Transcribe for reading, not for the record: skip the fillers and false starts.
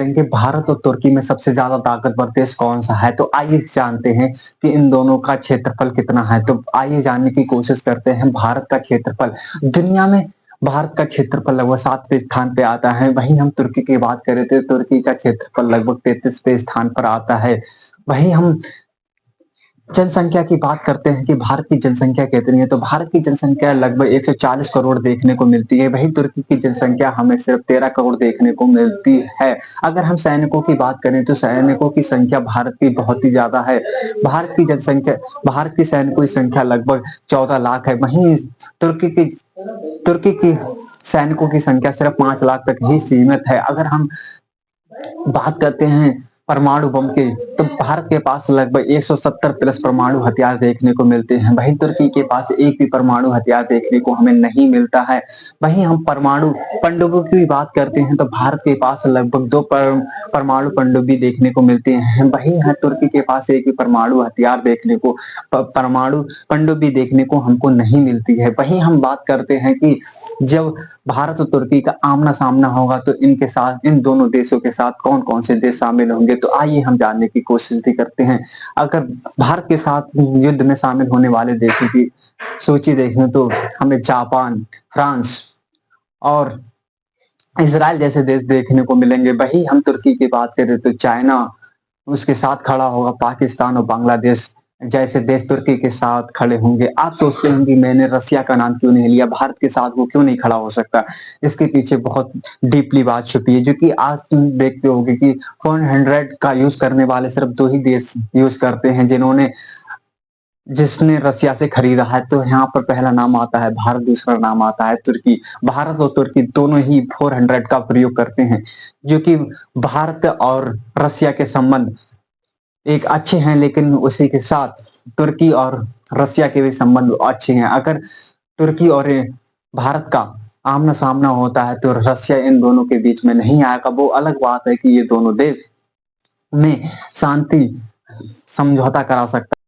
करेंगे भारत और तुर्की में सबसे ज़्यादा ताकतवर देश कौन-सा है? तो आइए जानते हैं कि इन दोनों का क्षेत्रफल कितना है? तो आइए जानने की कोशिश करते हैं भारत का क्षेत्रफल। दुनिया में भारत का क्षेत्रफल लगभग 7वें स्थान पे आता है, वहीं हम तुर्की की बात करें तो तुर्की का क्षेत्रफल लगभग 33वें स्थान पर आता है। वहीं हम जनसंख्या की बात करते हैं कि भारत की जनसंख्या कितनी है, तो भारत की जनसंख्या लगभग 140 करोड़ देखने को मिलती है, वहीं तुर्की की जनसंख्या हमें सिर्फ 13 करोड़ देखने को मिलती है। अगर हम सैनिकों की बात करें तो सैनिकों की संख्या भारत की बहुत ही ज़्यादा है। भारत की सैनिकों की संख्या लगभग 14 लाख है, वहीं तुर्की की तुर्की की सैनिकों की संख्या सिर्फ 5 लाख तक ही सीमित है। अगर हम बात करते हैं परमाणु बम की, तो भारत के पास लगभग 170 प्लस परमाणु हथियार देखने को मिलते हैं, वहीं तुर्की के पास एक भी परमाणु हथियार देखने को हमें नहीं मिलता है। वहीं हम परमाणु पनडुब्बी की बात करते हैं तो भारत के पास लगभग 2 परमाणु पनडुब्बी देखने को मिलते हैं, वहीं है तुर्की के पास एक भी परमाणु हथियार देखने को परमाणु पनडुब्बी देखने को हमको नहीं मिलती है। वहीं हम बात करते हैं कि जब भारत और तुर्की का आमना-सामना होगा तो इनके साथ इन दोनों देशों के साथ कौन-कौन से देश शामिल होंगे, तो आइए हम जानने की कोशिश भी करते हैं। अगर भारत के साथ युद्ध में शामिल होने वाले देशों की सूची देखें तो हमें जापान, फ्रांस और इज़राइल जैसे देश देखने को मिलेंगे। वहीं हम तुर्की की बात करें तो चाइना, उसके साथ खड़ा होगा पाकिस्तान और बांग्लादेश जैसे देश तुर्की के साथ खड़े होंगे। आप सोचते होंगे मैंने रसिया का नाम क्यों नहीं लिया, भारत के साथ वो क्यों नहीं खड़ा हो सकता? इसके पीछे बहुत डीपली बात छुपी है, जो कि आज तुम देखते होगे कि फ़ोन 100 का यूज़ करने वाले सिर्फ 2 ही देश यूज़ करते हैं जिसने रसिया से खरीदा है, तो यहाँ पर पहला नाम आता है भारत, दूसरा नाम आता है तुर्की। भारत और तुर्की दोनों ही 400 का प्रयोग करते हैं, जो कि भारत और रसिया के संबंध एक अच्छे हैं, लेकिन उसी के साथ तुर्की और रसिया के भी संबंध अच्छे हैं। अगर तुर्की और भारत का आमना-सामना होता है, तो रसिया इन दोनों के बीच में नहीं आएगा। वो अलग बात है कि ये दोनों देश में शांति समझौता करा सकता